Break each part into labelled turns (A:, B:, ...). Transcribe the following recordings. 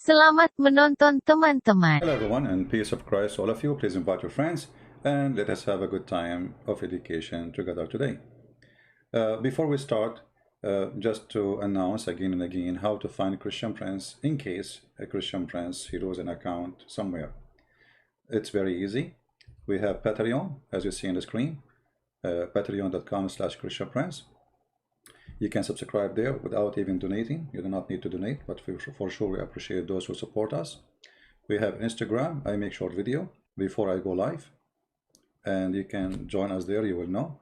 A: Selamat menonton teman-teman.
B: Hello everyone, and peace of Christ to all of you. Please invite your friends and let us have a good time of education together today. Before we start, just to announce again and again how to find Christian Prince in case a Christian Prince he loses an account somewhere. It's very easy. We have Patreon, as you see on the screen, patreon.com/Christian Prince. You can subscribe there without even donating. You do not need to donate, but for sure we appreciate those who support us. We have Instagram. I make short video before I go live, and you can join us there, you will know.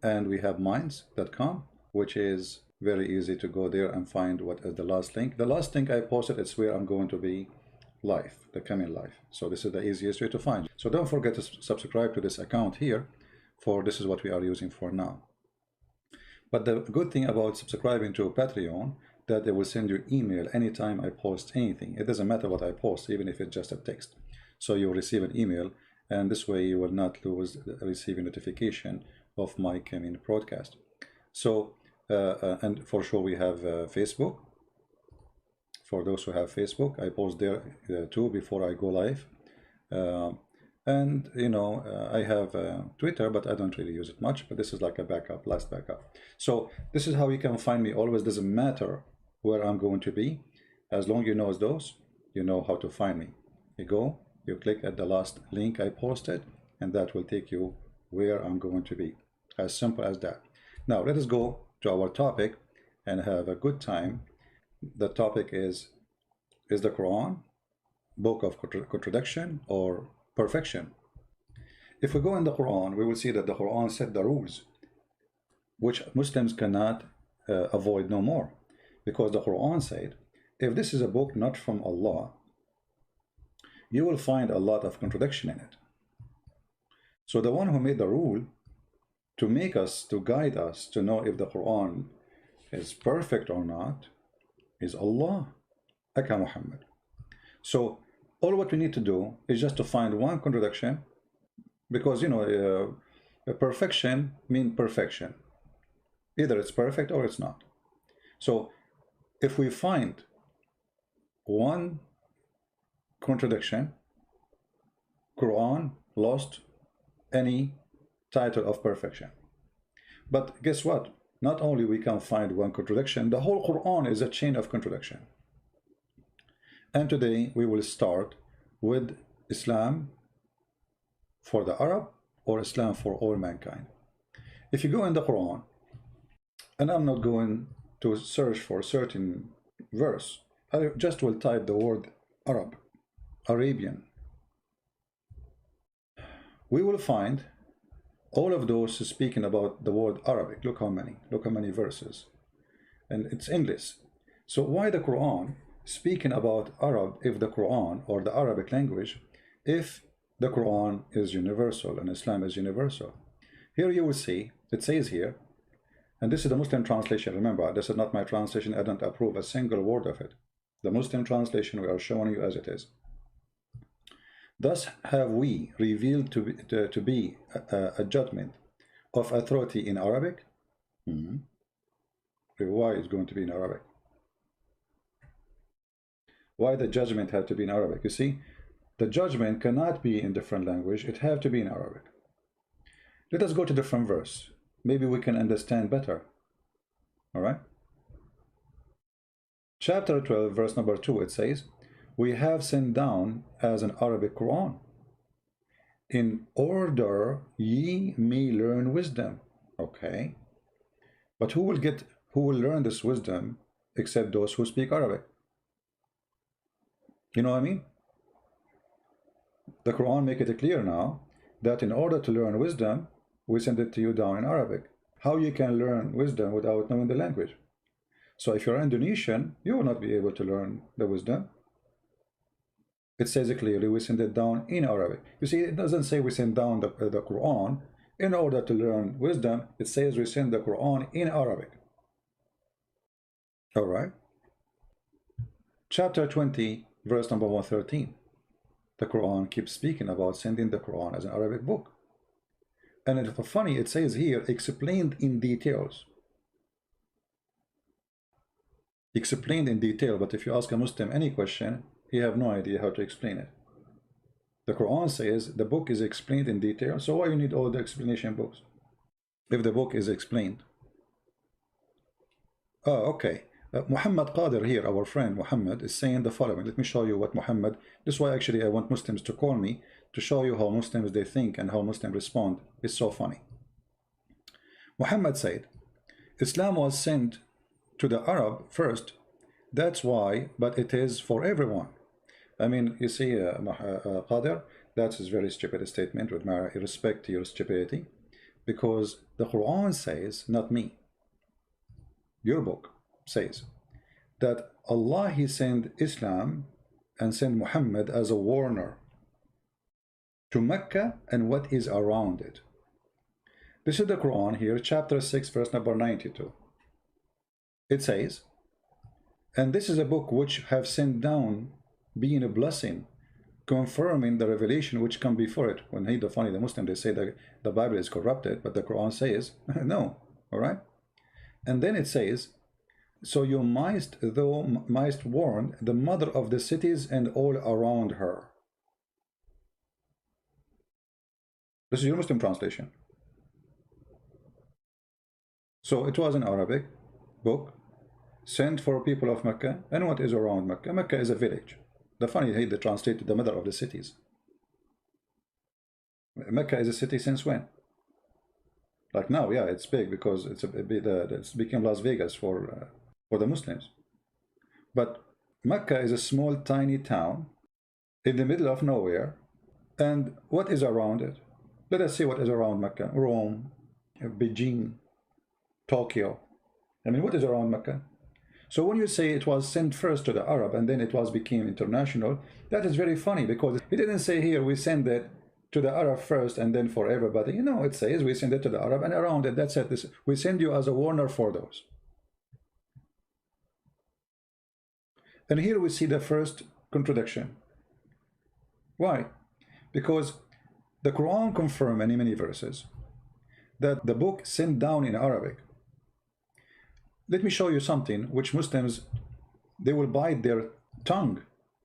B: And we have minds.com, which is very easy to go there and find what is the last link. The last link I posted, it's where I'm going to be live, the coming live. So this is the easiest way to find. So don't forget to subscribe to this account here, for this is what we are using for now. But the good thing about subscribing to Patreon, that they will send you email anytime I post anything. It doesn't matter what I post, even if it's just a text. So you'll receive an email, and this way you will not lose receiving notification of my coming broadcast. So, and for sure we have Facebook. For those who have Facebook, I post there too before I go live. And you know, I have Twitter, but I don't really use it much, but this is like a backup, last backup. So this is how you can find me always. Doesn't matter where I'm going to be, as long as you know those, you know how to find me. You go, you click at the last link I posted, and that will take you where I'm going to be. As simple as that. Now let us go to our topic and have a good time. The topic is the Quran book of contradiction or perfection? If we go in the Quran, we will see that the Quran set the rules which Muslims cannot avoid no more, because the Quran said, if this is a book not from Allah, you will find a lot of contradiction in it. So the one who made the rule to make us, to guide us to know if the Quran is perfect or not, is Allah, aka Muhammad. So all what we need to do is just to find one contradiction, because you know, perfection means perfection. Either it's perfect or it's not. So if we find one contradiction, Quran lost any title of perfection. But guess what? Not only we can find one contradiction, the whole Quran is a chain of contradiction. And today we will start with Islam for the Arab, or Islam for all mankind. If you go in the Quran, and I'm not going to search for a certain verse, I just will type the word Arab, Arabian. We will find all of those speaking about the word Arabic. Look how many verses, and it's English. So why the Quran speaking about Arab, if the Quran or the Arabic language, if the Quran is universal and Islam is universal? Here you will see, it says here, and this is the Muslim translation. Remember, this is not my translation. I don't approve a single word of it. The Muslim translation we are showing you as it is. Thus have we revealed to be a judgment of authority in Arabic. Why is going to be in Arabic? Why the judgment had to be in Arabic? You see, the judgment cannot be in different language. It have to be in Arabic. Let us go to different verse. Maybe we can understand better. All right. Chapter 12, verse number 2, it says, we have sent down as an Arabic Quran, in order ye may learn wisdom. Okay. But who will learn this wisdom except those who speak Arabic? You know what I mean? The Quran make it clear now that in order to learn wisdom, we send it to you down in Arabic. How you can learn wisdom without knowing the language? So if you're Indonesian, you will not be able to learn the wisdom. It says it clearly, we send it down in Arabic. You see, it doesn't say we send down the Quran in order to learn wisdom. It says we send the Quran in Arabic. All right. Chapter 20, verse number 113. The Quran keeps speaking about sending the Quran as an Arabic book. And it's funny, it says here, explained in details. explained in detail, but if you ask a Muslim any question, he have no idea how to explain it. The Quran says the book is explained in detail, so why you need all the explanation books if the book is explained? Oh, okay. Muhammad Qadir here, our friend Muhammad, is saying the following. Let me show you what Muhammad, this is why actually I want Muslims to call me to show you how Muslims they think and how Muslims respond. It's so funny. Muhammad said, Islam was sent to the Arab first, that's why, but it is for everyone. I mean, you see, Qadir, that's a very stupid statement with my respect to your stupidity, because the Quran says, not me, your book says, that Allah, He sent Islam and sent Muhammad as a warner to Mecca and what is around it. This is the Quran here, chapter 6, verse number 92. It says, and this is a book which have sent down, being a blessing, confirming the revelation which come before it. When the funny, the Muslim, they say that the Bible is corrupted, but the Quran says, no, all right? And then it says, so you mightst warn the mother of the cities and all around her. This is your Muslim translation. So it was an Arabic book sent for people of Mecca, and what is around Mecca? Mecca is a village. The funny, they translated the mother of the cities. Mecca is a city since when? Like now, yeah, it's big because it's became Las Vegas for the Muslims. But Mecca is a small, tiny town in the middle of nowhere. And what is around it? Let us see what is around Mecca. Rome, Beijing, Tokyo. I mean, what is around Mecca? So when you say it was sent first to the Arab and then it became international, that is very funny, because he didn't say here we send it to the Arab first and then for everybody. You know, it says we send it to the Arab and around it. That's it. We send you as a warner for those. And here we see the first contradiction. Why? Because the Quran confirms in many verses that the book sent down in Arabic. Let me show you something which Muslims, they will bite their tongue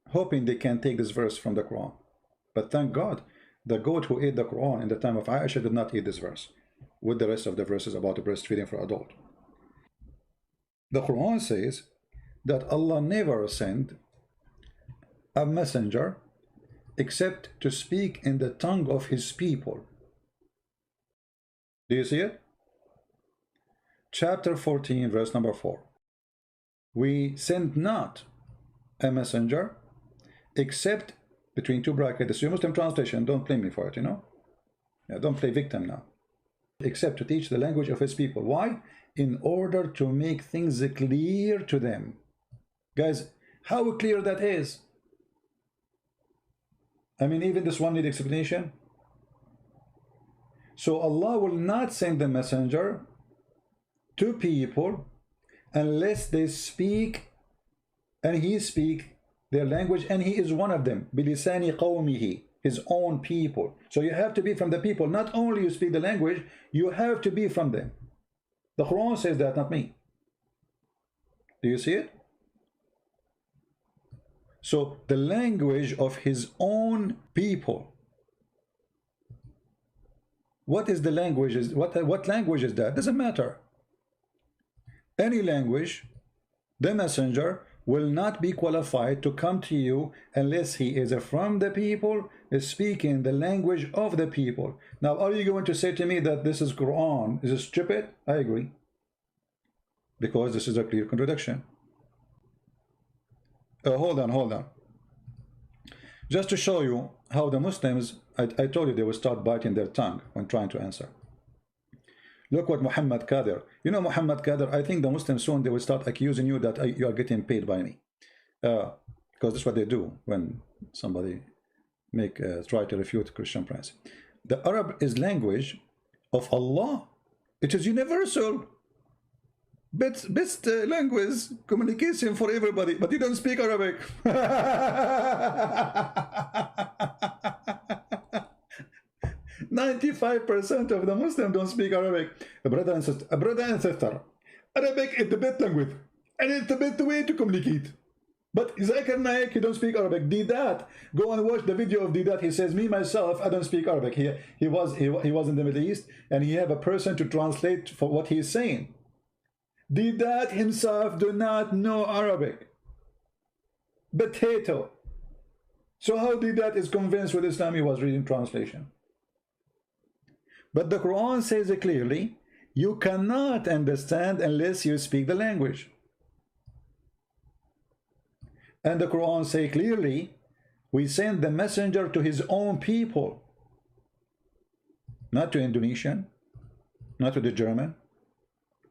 B: hoping they can take this verse from the Quran. But thank God, the goat who ate the Quran in the time of Aisha did not eat this verse with the rest of the verses about the breastfeeding for adult. The Quran says that Allah never sent a messenger except to speak in the tongue of his people. Do you see it? Chapter 14, verse number 4. We sent not a messenger except, between two brackets, this is your Muslim translation, don't blame me for it, you know? Yeah, don't play victim now. Except to teach the language of his people. Why? In order to make things clear to them. Guys, how clear that is? I mean, even this one needs explanation. So Allah will not send the messenger to people unless they speak, and he speak their language, and he is one of them, bilisani qawmihi, his own people. So you have to be from the people. Not only you speak the language, you have to be from them. The Quran says that, not me. Do you see it? So the language of his own people. What is the language? What language is that? Doesn't matter. Any language, the messenger will not be qualified to come to you unless he is from the people, is speaking the language of the people. Now, are you going to say to me that this is Quran? Is it stupid? I agree. Because this is a clear contradiction. Hold on. Just to show you how the Muslims, I told you they will start biting their tongue when trying to answer. Look what Muhammad Qadir. You know Muhammad Qadir, I think the Muslims soon they will start accusing you that you are getting paid by me. Because that's what they do when somebody try to refute Christian Prince. The Arab is language of Allah. It is universal. Best language, communication for everybody, but you don't speak Arabic. 95% of the Muslims don't speak Arabic. Brother and sister, Arabic is the best language. And it's the best way to communicate. But Zakir Naik, he don't speak Arabic. Didat, go and watch the video of Didat. He says, me myself, I don't speak Arabic. He was in the Middle East, and he have a person to translate for what he is saying. Didat himself do not know Arabic. Potato. So how Didat is convinced with Islam? He was reading translation. But the Quran says it clearly, you cannot understand unless you speak the language. And the Quran say clearly, we send the messenger to his own people, not to Indonesian, not to the German,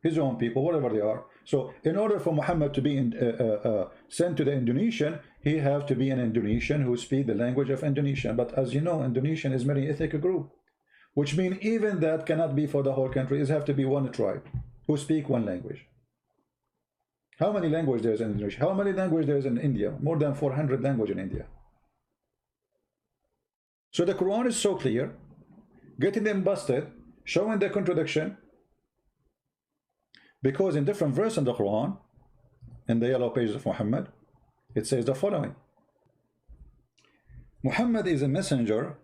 B: his own people, whatever they are. So in order for Muhammad to be sent to the Indonesian, he have to be an Indonesian who speak the language of Indonesian. But as you know, Indonesian is very ethnic group, which means even that cannot be for the whole country. It have to be one tribe who speak one language. How many languages there is in Indonesia? How many languages there is in India? More than 400 languages in India. So the Quran is so clear, getting them busted, showing the contradiction, because in different verses in the Quran, in the yellow pages of Muhammad, it says the following: Muhammad is a messenger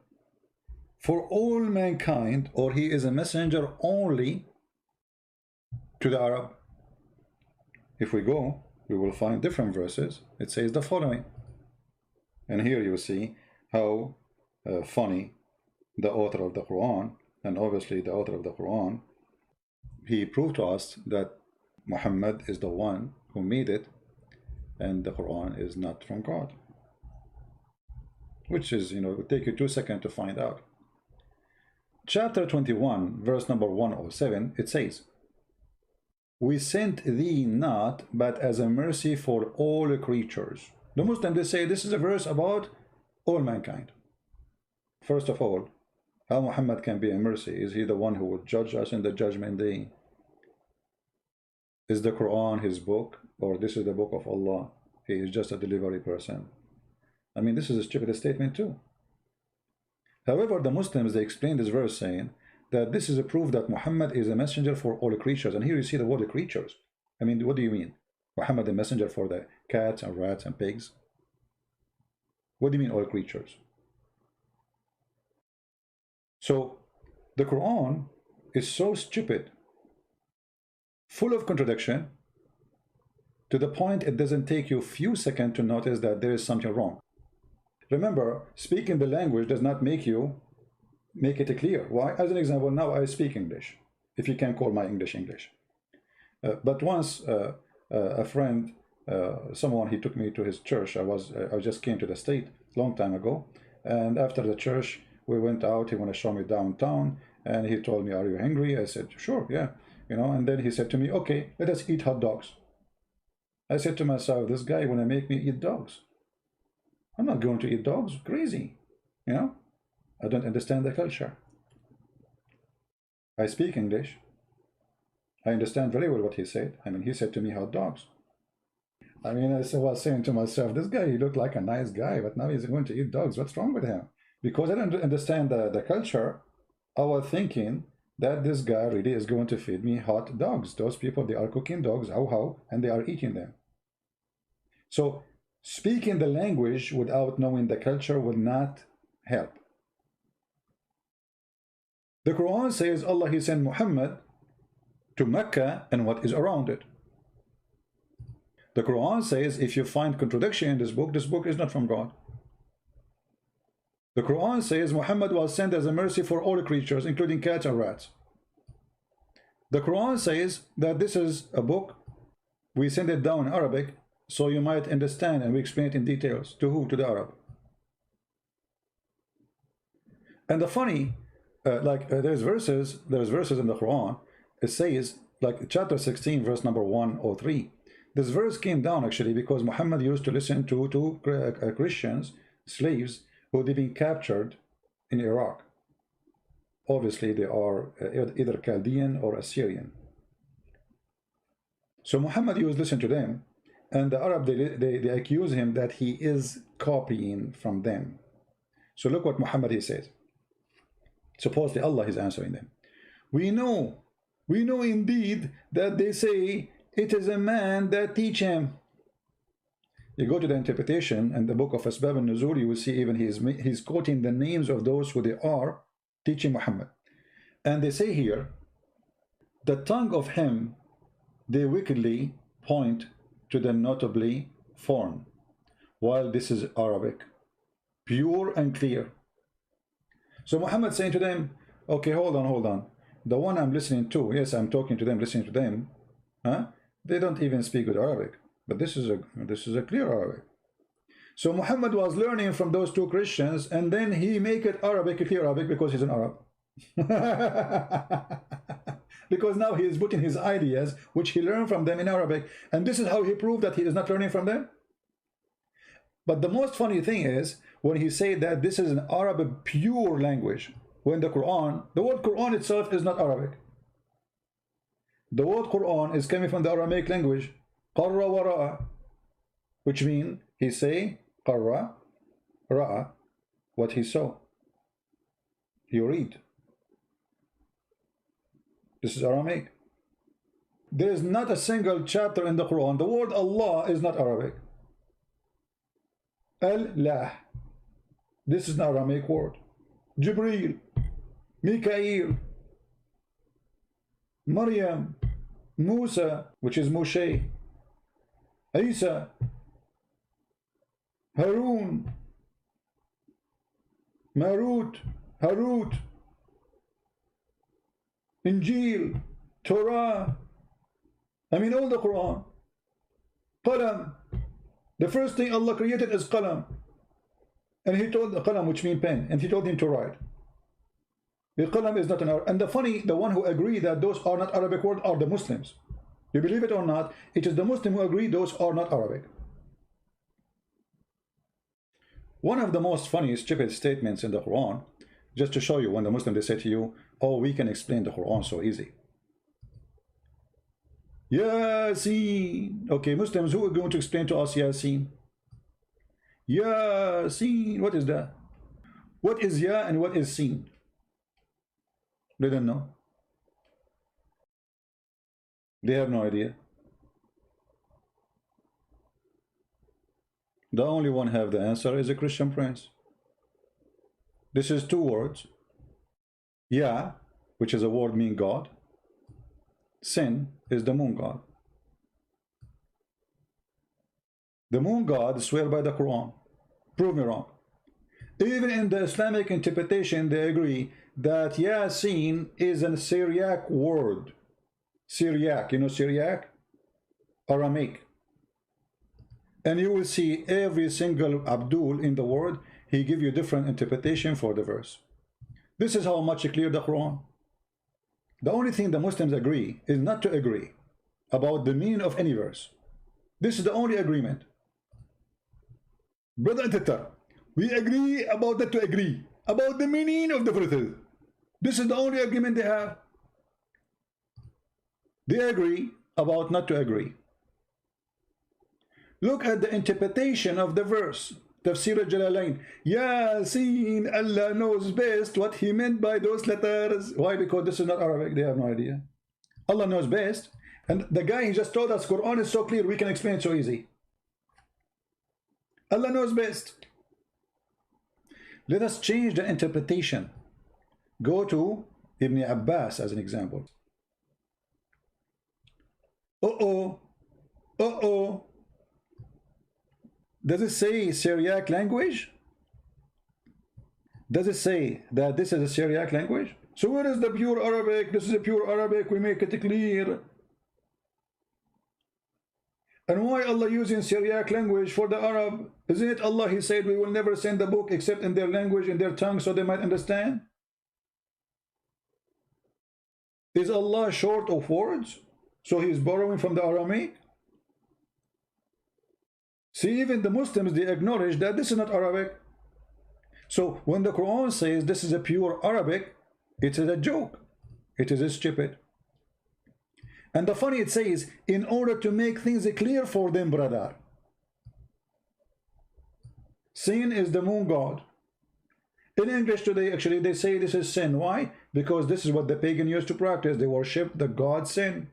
B: for all mankind, or he is a messenger only to the Arab. If we go, we will find different verses. It says the following. And here you see how funny the author of the Quran, and obviously the author of the Quran, he proved to us that Muhammad is the one who made it, and the Quran is not from God. Which is, it will take you 2 seconds to find out. Chapter 21, verse number 107, it says, we sent thee not but as a mercy for all creatures. The Muslims, they say this is a verse about all mankind. First of all, how Muhammad can be a mercy? Is he the one who will judge us in the judgment day? Is the Quran his book, or this is the book of Allah? He is just a delivery person. I mean, this is a stupid statement too. However, the Muslims, they explain this verse saying that this is a proof that Muhammad is a messenger for all creatures. And here you see the word creatures. I mean, what do you mean? Muhammad a messenger for the cats and rats and pigs? What do you mean all creatures? So the Quran is so stupid, full of contradiction, to the point it doesn't take you a few seconds to notice that there is something wrong. Remember, speaking the language does not make it clear. Why? As an example, now I speak English, if you can call my English English. But once a friend, someone, he took me to his church. I just came to the state a long time ago, and after the church we went out. He wanted to show me downtown, and he told me, are you hungry? I said, sure, yeah, and then he said to me, okay, let us eat hot dogs. I said to myself, this guy want to make me eat dogs. I'm not going to eat dogs. Crazy, I don't understand the culture. I speak English. I understand very well what he said. I mean, he said to me hot dogs. I mean, I was saying to myself, this guy, he looked like a nice guy, but now he's going to eat dogs. What's wrong with him? Because I don't understand the culture, I was thinking that this guy really is going to feed me hot dogs. Those people, they are cooking dogs, how, and they are eating them. So speaking the language without knowing the culture would not help. The Quran says Allah, he sent Muhammad to Mecca and what is around it. The Quran says if you find contradiction in this book is not from God. The Quran says Muhammad was sent as a mercy for all creatures, including cats and rats. The Quran says that this is a book, we send it down in Arabic so you might understand, and we explain it in details. To who? To the Arab. And the funny, there's verses in the Quran, it says, like chapter 16 verse number 103, this verse came down actually because Muhammad used to listen to Christians, slaves, who had been captured in Iraq. Obviously they are either Chaldean or Assyrian. So Muhammad used to listen to them, and the Arab, they accuse him that he is copying from them. So look what Muhammad, he says. Supposedly Allah is answering them. We know indeed that they say it is a man that teach him. You go to the interpretation and the book of Asbab al-Nuzul, you will see even he's quoting the names of those who they are teaching Muhammad. And they say here, the tongue of him they wickedly point to the notably foreign, while this is Arabic, pure and clear. So Muhammad saying to them, okay, hold on. The one I'm listening to, yes, I'm talking to them, listening to them, huh? They don't even speak good Arabic, but this is a clear Arabic. So Muhammad was learning from those two Christians, and then he make it Arabic, clear Arabic, because he's an Arab. Because now he is putting his ideas, which he learned from them in Arabic, and this is how he proved that he is not learning from them. But the most funny thing is when he said that this is an Arabic pure language, when the Quran, the word Quran itself is not Arabic. The word Quran is coming from the Aramaic language, qarra wa ra'a, which means he say qarra, ra'a, what he saw. You read. This is Aramaic. There is not a single chapter in the Quran. The word Allah is not Arabic. Allah. This is an Aramaic word. Jibreel, Mikael, Maryam, Musa, which is Moshe, Isa, Harun, Marut, Harut, Injil, Torah, I mean all the Quran. Qalam, the first thing Allah created is Qalam, and he told the Qalam, which means pen, and he told him to write. The Qalam is not an Arabic. And the one who agree that those are not Arabic words are the Muslims. You believe it or not, it is the Muslim who agree those are not Arabic. One of the most funny stupid statements in the Quran, just to show you, when the Muslim they say to you, oh, we can explain the Quran so easy. Yasin. Okay, Muslims, who are going to explain to us Yasin? Yasin, what is that? What is Ya and what is Sin? They don't know. They have no idea. The only one have the answer is a Christian prince. This is two words. Ya, which is a word meaning God. Sin is the moon god. The moon god swear by the Quran. Prove me wrong. Even in the Islamic interpretation, they agree that Yasin is a Syriac word. Syriac, you know Syriac? Aramaic. And you will see every single Abdul in the world, he give you different interpretation for the verse. This is how much clear the Quran. The only thing the Muslims agree is not to agree about the meaning of any verse. This is the only agreement. Brother and sister, we agree about that to agree about the meaning of the verses. This is the only agreement they have. They agree about not to agree. Look at the interpretation of the verse. Tafsir al-Jalalain. Yasin, Allah knows best what he meant by those letters. Why? Because this is not Arabic. They have no idea. Allah knows best. And the guy he just told us Quran is so clear, we can explain it so easy. Allah knows best. Let us change the interpretation. Go to Ibn Abbas as an example. Does it say Syriac language? Does it say that this is a Syriac language? So where is the pure Arabic? This is a pure Arabic. We make it clear. And why Allah using Syriac language for the Arab? Isn't it Allah, he said, we will never send the book except in their language, in their tongue, so they might understand? Is Allah short of words? So he is borrowing from the Aramaic? See, even the Muslims, they acknowledge that this is not Arabic. So when the Quran says this is a pure Arabic, it is a joke. It is stupid. And the funny, it says, in order to make things clear for them, brother. Sin is the moon god. In English today, actually, they say this is sin. Why? Because this is what the pagan used to practice. They worship the god sin.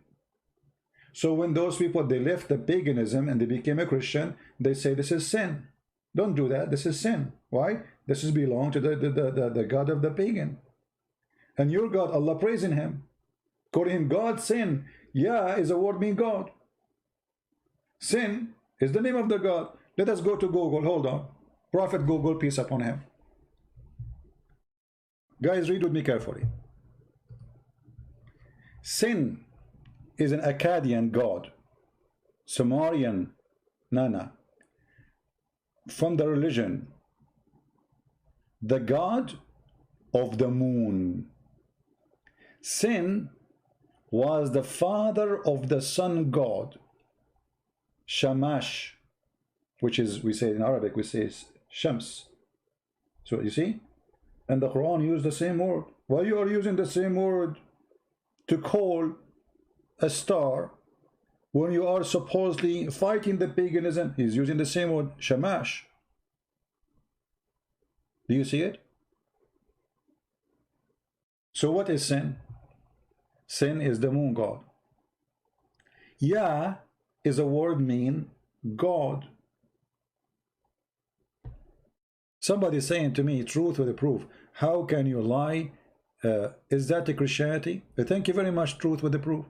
B: So when those people, they left the paganism and they became a Christian, they say this is sin. Don't do that. This is sin. Why? This is belong to the God of the pagan. And your God, Allah praising him, calling him God, sin. Yeah is a word mean God. Sin is the name of the God. Let us go to Google. Hold on. Prophet Google, peace upon him. Guys, read with me carefully. Sin is an Akkadian god, Sumerian Nana, from the religion, the god of the moon. Sin was the father of the sun god, Shamash, which is, we say in Arabic, we say Shams. So you see, and the Quran used the same word. Why you are using the same word to call a star when you are supposedly fighting the paganism? He's using the same word, Shamash. Do you see it? So what is sin? Sin is the moon god. Ya is a word mean God. Somebody saying to me, truth with a proof. How can you lie? Is that the Christianity? Thank you very much, truth with the proof.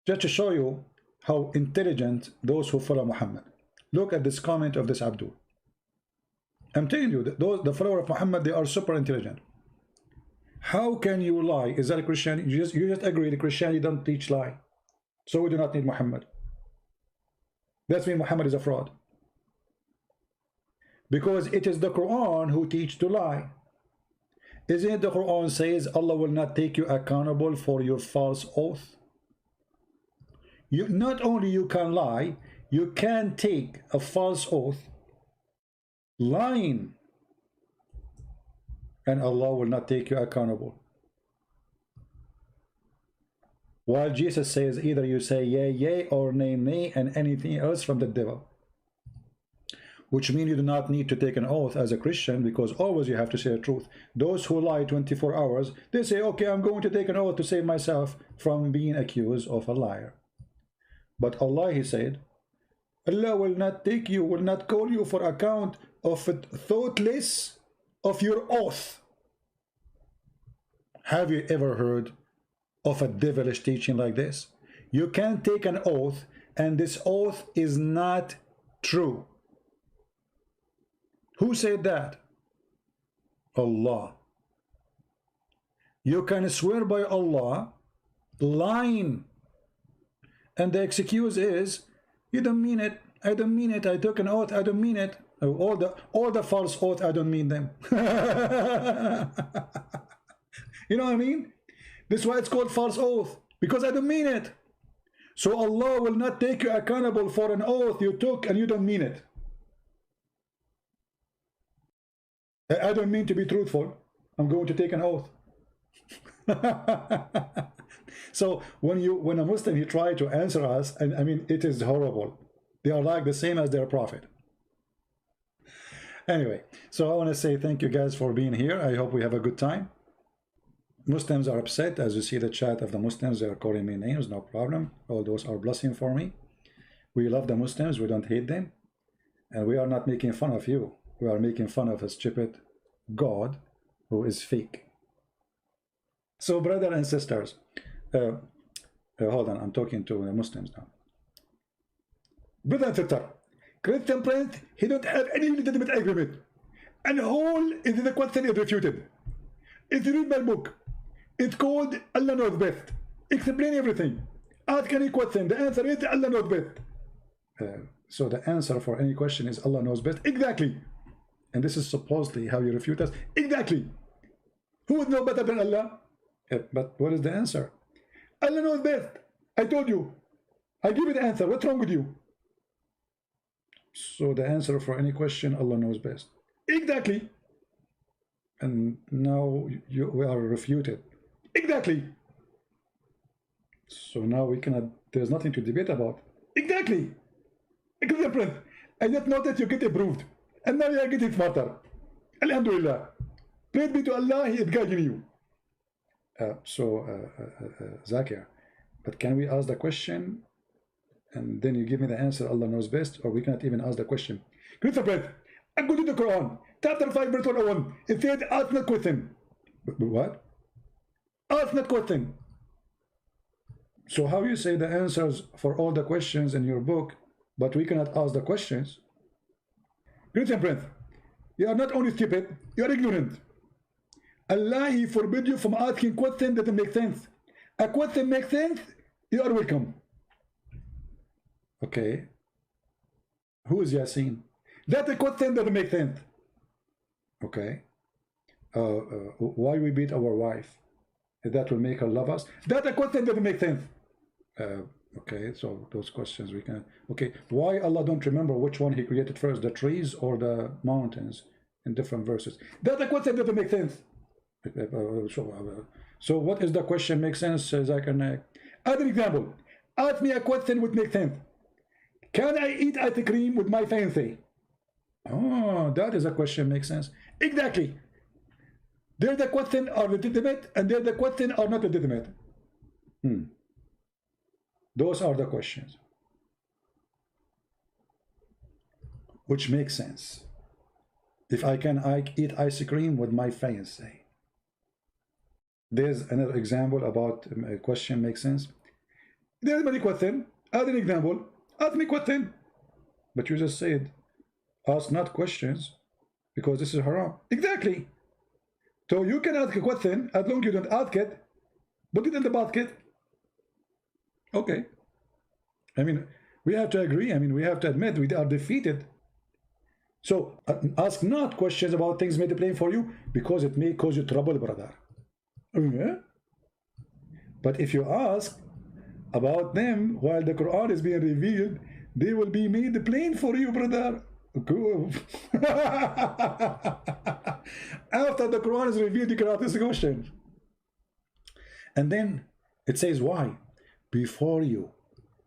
B: Just to show you how intelligent those who follow Muhammad. Look at this comment of this Abdul. I'm telling you, the follower of Muhammad, they are super intelligent. How can you lie? Is that a Christianity? You just agree the Christianity don't teach lie. So we do not need Muhammad. That means Muhammad is a fraud. Because it is the Quran who teach to lie. Isn't it the Quran says Allah will not take you accountable for your false oath? You, not only you can lie, you can take a false oath, lying, and Allah will not take you accountable. While Jesus says either you say yea, yea, or nay, nay, and anything else from the devil. Which means you do not need to take an oath as a Christian, because always you have to say the truth. Those who lie 24 hours, they say, okay, I'm going to take an oath to save myself from being accused of a liar. But Allah, he said, Allah will not take you, will not call you for account of a thoughtless of your oath. Have you ever heard of a devilish teaching like this? You can take an oath and this oath is not true. Who said that? Allah. You can swear by Allah, lying, and the excuse is, you don't mean it, I don't mean it, I took an oath, I don't mean it. All the false oath, I don't mean them. You know what I mean? This is why it's called false oath, because I don't mean it. So Allah will not take you accountable for an oath you took and you don't mean it. I don't mean to be truthful. I'm going to take an oath. So when a Muslim, he try to answer us, and I mean, it is horrible. They are like the same as their prophet. Anyway, so I want to say thank you guys for being here. I hope we have a good time. Muslims are upset. As you see the chat of the Muslims, they are calling me names, no problem. All those are blessing for me. We love the Muslims, we don't hate them. And we are not making fun of you. We are making fun of a stupid God who is fake. So brothers and sisters, hold on, I'm talking to the Muslims now. Brother and sister, Christian Prince, he don't have any legitimate agreement. And all is the question is refuted. If you read my book, it's called Allah Knows Best. Explain everything. Ask any question. The answer is Allah Knows Best. So the answer for any question is Allah knows best. Exactly. And this is supposedly how you refute us. Exactly. Who would know better than Allah? But what is the answer? Allah knows best. I told you. I give you the answer. What's wrong with you? So the answer for any question, Allah knows best. Exactly. And now we are refuted. Exactly. So now we cannot, there's nothing to debate about. Exactly. Prince, I just know that you get approved. And now you are getting smarter. Alhamdulillah. Praise be to Allah, He is guiding you. Zakir, but can we ask the question and then you give me the answer, Allah knows best, or we cannot even ask the question. Christopher Brett, I'm going to the Quran, chapter 5, verse 101. It said, ask not question. What? Ask not question. So how you say the answers for all the questions in your book, but we cannot ask the questions? Christian Prince, you are not only stupid, you are ignorant. Allah, He forbid you from asking questions that make sense. A question makes sense, you are welcome. Okay. Who is Yasin? That's a question that makes sense. Okay. Why we beat our wife? That will make her love us? That's a question that makes sense. Okay, so those questions we can. Okay, why Allah don't remember which one He created first, the trees or the mountains, in different verses? That's a question that makes sense. So what is the question? Makes sense, Zakir? As an example, ask me a question which makes sense. Can I eat ice cream with my fancy? Oh, that is a question makes sense. Exactly. There's the question are legitimate, and there's the question are not legitimate. Those are the questions which make sense. If I can eat ice cream with my fancy. There's another example about a question makes sense. There's many questions. As an example, ask me question. But you just said, ask not questions, because this is haram. Exactly. So you can ask a question, as long as you don't ask it, put it in the basket. Okay. I mean, we have to agree. I mean, we have to admit we are defeated. So ask not questions about things made plain for you, because it may cause you trouble, brother. Yeah? But if you ask about them while the Quran is being revealed, they will be made plain for you, brother. Cool. After the Quran is revealed, you can ask this question. And then it says, why? Before you,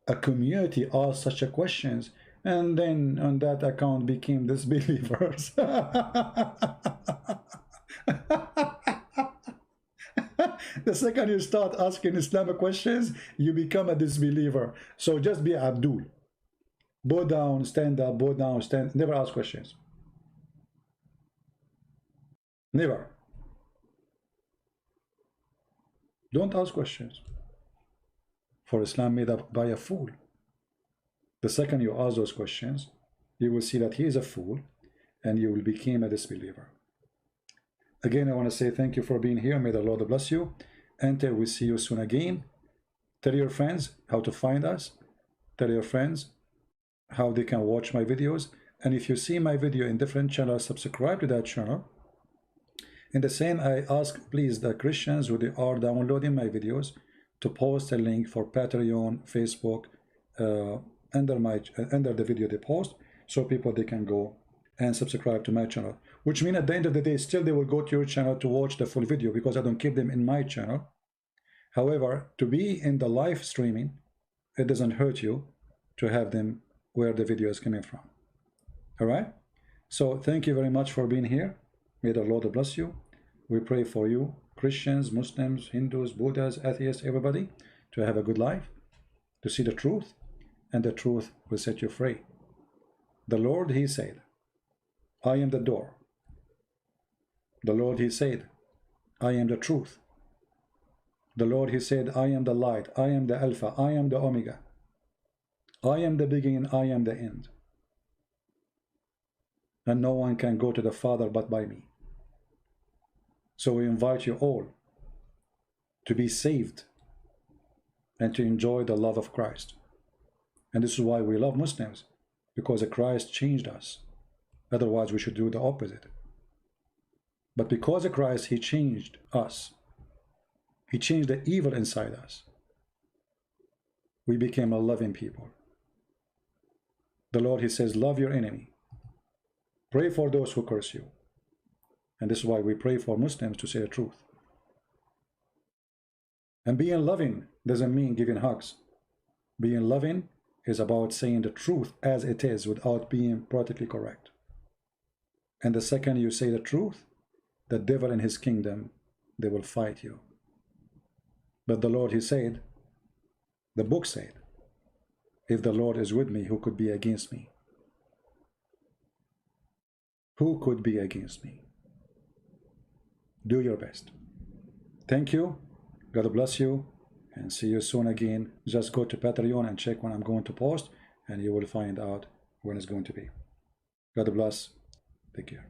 B: a community asked such a questions, and then on that account became disbelievers. The second you start asking Islamic questions, you become a disbeliever. So just be Abdul. Bow down, stand up, bow down, stand. Never ask questions. Never. Don't ask questions. For Islam made up by a fool. The second you ask those questions, you will see that he is a fool, and you will become a disbeliever. Again, I want to say thank you for being here. May the Lord bless you. Until we see you soon again. Tell your friends how to find us. Tell your friends how they can watch my videos. And if you see my video in different channels, subscribe to that channel. In the same, I ask please the Christians who they are downloading my videos to post a link for Patreon, Facebook, under the video they post, so people they can go and subscribe to my channel. Which means at the end of the day, still they will go to your channel to watch the full video, because I don't keep them in my channel. However, to be in the live streaming, it doesn't hurt you to have them where the video is coming from. All right. So thank you very much for being here. May the Lord bless you. We pray for you, Christians, Muslims, Hindus, Buddhas, atheists, everybody, to have a good life, to see the truth, and the truth will set you free. The Lord, He said, I am the door. The Lord, He said, I am the truth. The Lord, He said, I am the light, I am the Alpha, I am the Omega. I am the beginning, I am the end. And no one can go to the Father but by me. So we invite you all to be saved and to enjoy the love of Christ. And this is why we love Muslims, because Christ changed us. Otherwise, we should do the opposite. But because of Christ, He changed us. He changed the evil inside us. We became a loving people. The Lord, He says, love your enemy. Pray for those who curse you. And this is why we pray for Muslims to say the truth. And being loving doesn't mean giving hugs. Being loving is about saying the truth as it is without being politically correct. And the second you say the truth, the devil and his kingdom, they will fight you. But the Lord, He said, the book said, If the Lord is with me, who could be against me? Who could be against me? Do your best. Thank you. God bless you. And see you soon again. Just go to Patreon and check when I'm going to post, and you will find out when it's going to be. God bless. Take care.